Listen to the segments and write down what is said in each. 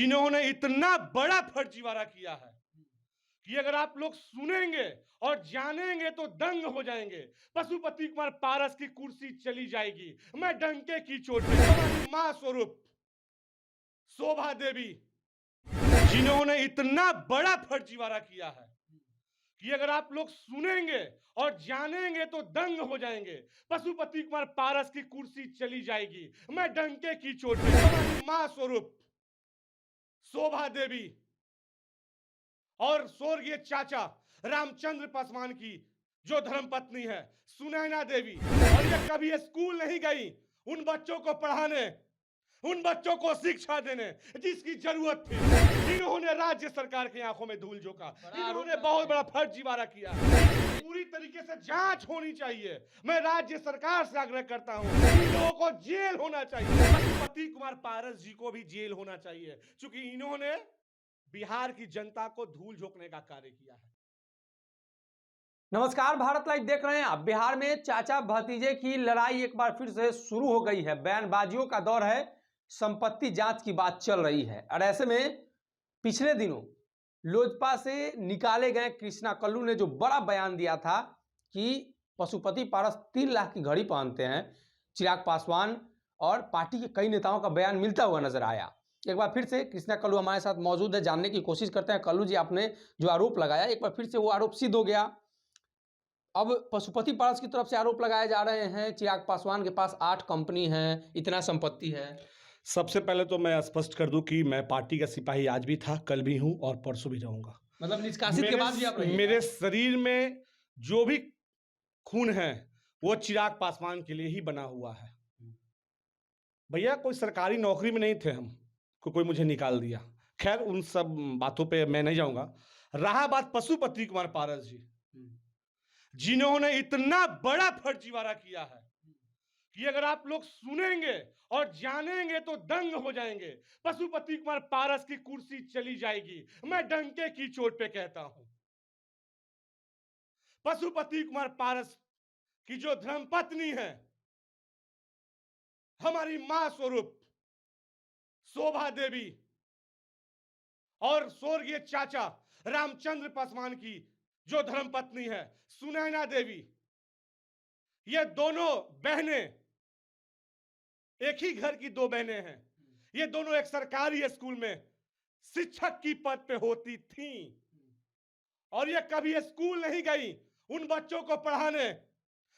जिन्होंने इतना बड़ा फर्जीवाड़ा किया है कि अगर आप लोग सुनेंगे और जानेंगे तो दंग हो जाएंगे। पशुपति कुमार पारस की कुर्सी चली जाएगी। मैं डंके की चोट पे हमारी मां स्वरूप शोभा देवी, जिन्होंने इतना बड़ा फर्जीवाड़ा किया है कि अगर आप लोग सुनेंगे और जानेंगे तो दंग हो जाएंगे। पशुपति कुमार पारस की कुर्सी चली जाएगी। मैं डंके की चोट पे हमारी मां स्वरूप शोभा देवी और स्वर्गीय चाचा रामचंद्र पासवान की जो धर्मपत्नी है सुनैना देवी, और ये कभी स्कूल नहीं गई उन बच्चों को पढ़ाने, उन बच्चों को शिक्षा देने जिसकी जरूरत थी। इन्होंने राज्य सरकार की आंखों में धूल झोंका, इन्होंने बहुत बड़ा फर्जीवाड़ा किया। पूरी तरीके से जांच होनी चाहिए। मैं राज्य सरकार से आग्रह करता हूं, इन लोगों को जेल होना चाहिए। पशुपति कुमार पारस जी को भी जेल होना चाहिए, क्योंकि इन्होंने बिहार की जनता को धूल झोंकने का कार्य किया है। नमस्कार, भारत लाइव देख रहे हैं आप। बिहार में चाचा भतीजे की लड़ाई एक बार फिर से शुरू हो गई है। बयानबाजियों का दौर है, संपत्ति जांच की बात चल रही है। और ऐसे में पिछले दिनों लोजपा से निकाले गए कृष्णा कल्लू ने जो बड़ा बयान दिया था कि पशुपति पारस 3 लाख की घड़ी पहनते हैं, चिराग पासवान और पार्टी के कई नेताओं का बयान मिलता हुआ नजर आया। एक बार फिर से कृष्णा कल्लू हमारे साथ मौजूद है, जानने की कोशिश करते हैं। कल्लू जी, आपने जो आरोप लगाया एक बार फिर से वो आरोप सिद्ध हो गया। अब पशुपति पारस की तरफ से आरोप लगाए जा रहे हैं चिराग पासवान के पास 8 कंपनी है, इतना संपत्ति है। सबसे पहले तो मैं स्पष्ट कर दूं कि मैं पार्टी का सिपाही आज भी था, कल भी हूं और परसों भी रहूंगा। मतलब निष्कासित के बाद भी आप रहिए। मेरे शरीर में जो भी खून है वो चिराग पासवान के लिए ही बना हुआ है। भैया कोई सरकारी नौकरी में नहीं थे हम, कोई मुझे निकाल दिया। खैर उन सब बातों पे मैं नहीं जाऊंगा। रहा बात पशुपति कुमार पारस जी, जिन्होंने इतना बड़ा फर्जीवाड़ा किया है कि अगर आप लोग सुनेंगे और जानेंगे तो दंग हो जाएंगे। पशुपति कुमार पारस की कुर्सी चली जाएगी। मैं डंके की चोट पे कहता हूं। पशुपति कुमार पारस की जो धर्मपत्नी है हमारी मां स्वरूप शोभा देवी और स्वर्गीय चाचा रामचंद्र पासवान की जो धर्मपत्नी है सुनैना देवी, ये दोनों बहनें एक ही घर की 2 बहनें हैं। ये दोनों एक सरकारी स्कूल में शिक्षक की पद पे होती थीं, और ये कभी स्कूल नहीं गई उन बच्चों को पढ़ाने,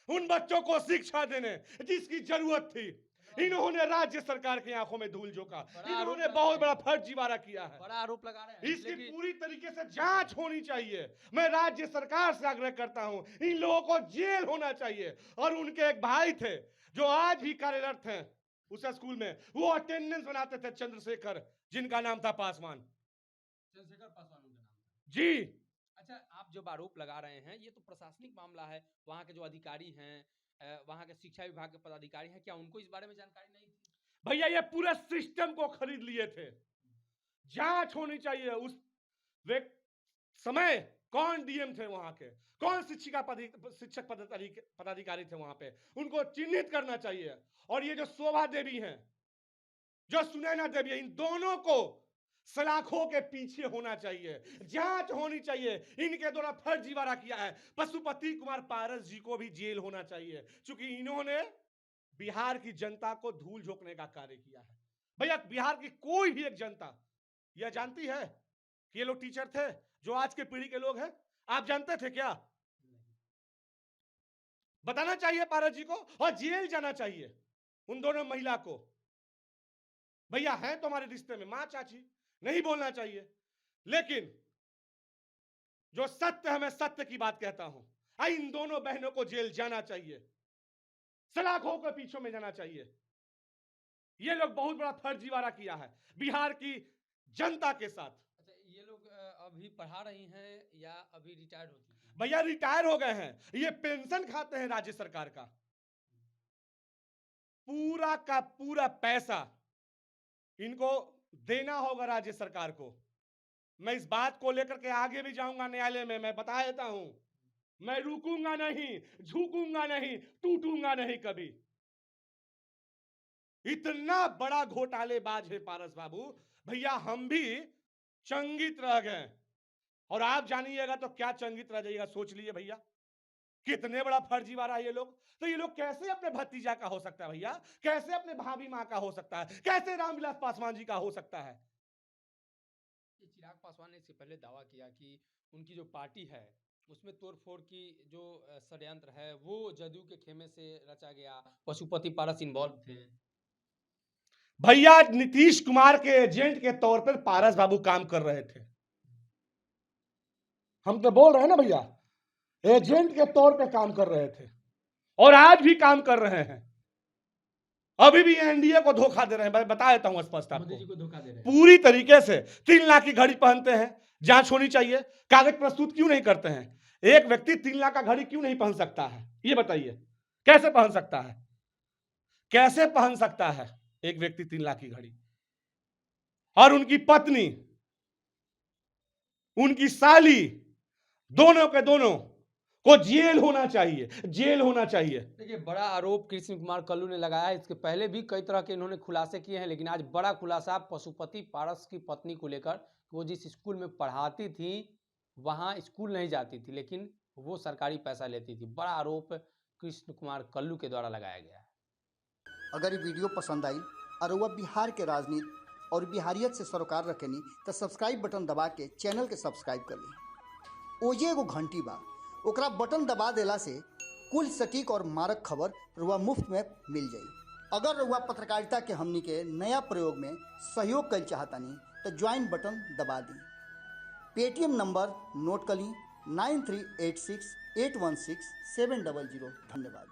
उन बच्चों को शिक्षा देने जिसकी जरूरत थी। इन्होंने राज्य सरकार की आंखों में धूल झोंका, इन्होंने बहुत बड़ा फर्जीवाड़ा किया है। बड़ा आरोप लगा रहे हैं। इसकी पूरी तरीके से जांच होनी चाहिए। मैं राज्य सरकार से आग्रह करता हूं, इन लोगों को जेल होना चाहिए। और उनके एक भाई थे जो आज भी कार्यरत हैं उस स्कूल में, वो अटेंडेंस बनाते थे, चंद्रशेखर, जिनका नाम था पासवान। चंद्रशेखर पासवान उनका नाम था जी। अच्छा, आप जब आरोप लगा रहे हैं, ये तो प्रशासनिक मामला है। वहां के जो अधिकारी हैं, वहां के शिक्षा विभाग के पदाधिकारी हैं, क्या उनको इस बारे में जानकारी नहीं थी? भैया ये पूरे सिस्टम को खरीद लिए थे। जांच होनी चाहिए। उस समय कौन डीएम थे वहां के, कौन शिक्षक पदाधिकारी थे वहां पे, उनको चिन्हित करना चाहिए। और ये जो शोभा देवी हैं, जो सुनैना देवी है, इन दोनों को सलाखों के पीछे होना चाहिए। जांच होनी चाहिए। इनके द्वारा फर्जीवाड़ा किया है। पशुपति कुमार पारस जी को भी जेल होना चाहिए, क्योंकि इन्होंने बिहार की जनता को धूल झोंकने का कार्य किया है। भैया बिहार की कोई भी एक जनता यह जानती है कि ये लोग टीचर थे जो आज के पीढ़ी के लोग हैं? आप जानते थे क्या? बताना चाहिए पारस जी को, और जेल जाना चाहिए उन दोनों महिला को। भैया है तो हमारे रिश्ते में मां चाची, नहीं बोलना चाहिए। लेकिन जो सत्य है, मैं सत्य की बात कहता हूं। इन दोनों बहनों को जेल जाना चाहिए, सलाखों के पीछे में जाना चाहिए। ये लोग बहुत बड़ा फर्जीवाड़ा किया है बिहार की जनता के साथ। अच्छा, ये लोग अभी पढ़ा रही हैं या अभी रिटायर्ड हो चुकी हैं? भैया रिटायर हो गए हैं। ये पेंशन खाते हैं राज्य सरकार का। पूरा का पूरा पैसा इनको देना होगा राज्य सरकार को। मैं इस बात को लेकर के आगे भी जाऊंगा न्यायालय में। मैं बता देता हूं, मैं रुकूंगा नहीं, झुकूंगा नहीं, टूटूंगा नहीं कभी। इतना बड़ा घोटालेबाज है पारस बाबू, भैया हम भी चंगित रह गए, और आप जानिएगा तो क्या चंगित रह जाइएगा, सोच लीजिए भैया कितने बड़ा फर्जीवाड़ा ये लोग। तो ये लोग कैसे अपने भतीजा का हो सकता है भैया, कैसे अपने भाभी माँ का हो सकता है, कैसे रामविलास पासवान जी का हो सकता है। चिराग पासवान ने इससे पहले दावा किया कि उनकी जो पार्टी है उसमें तोड़फोड़ की जो षड्यंत्र है वो जदयू के खेमे से रचा गया, पशुपति पारस इन्वॉल्व थे। भैया नीतीश कुमार के एजेंट के तौर पर पारस बाबू काम कर रहे थे, हम तो बोल रहे हैं ना भैया, एजेंट के तौर पे काम कर रहे थे और आज भी काम कर रहे हैं। अभी भी एनडीए को धोखा दे रहे हैं, मैं बता देता हूं स्पष्ट आपको, मोदी जी को धोखा दे रहे हैं पूरी तरीके से। 3 लाख की घड़ी पहनते हैं, जांच होनी चाहिए। कागज प्रस्तुत क्यों नहीं करते हैं? एक व्यक्ति 3 लाख का घड़ी क्यों नहीं पहन सकता है, ये बताइए, कैसे पहन सकता है? कैसे पहन सकता है एक व्यक्ति 3 लाख की घड़ी? और उनकी पत्नी, उनकी साली, दोनों के दोनों को जेल होना चाहिए, जेल होना चाहिए। देखिए, बड़ा आरोप कृष्ण कुमार कल्लू ने लगाया है। इसके पहले भी कई तरह के इन्होंने खुलासे किए हैं, लेकिन आज बड़ा खुलासा पशुपति पारस की पत्नी को लेकर। वो जिस स्कूल में पढ़ाती थी वहां स्कूल नहीं जाती थी, लेकिन वो सरकारी पैसा लेती थी। बड़ा आरोप कृष्ण कुमार कल्लू के द्वारा लगाया गया है। अगर ये वीडियो पसंद आई और वह बिहार के राजनीति और बिहारियत से सरोकार रखेनी तो सब्सक्राइब बटन दबा के चैनल के सब्सक्राइब कर ली। ओजे एगो घंटी बा, ओकरा बटन दबा देला से कुल सटीक और मारक खबर रुआ मुफ्त में मिल जाई। अगर रुआ पत्रकारिता के हमनी के नया प्रयोग में सहयोग कर चाहतानी तो ज्वाइन बटन दबा दी। पेटीएम नंबर नोट कर ली 9386816700। धन्यवाद।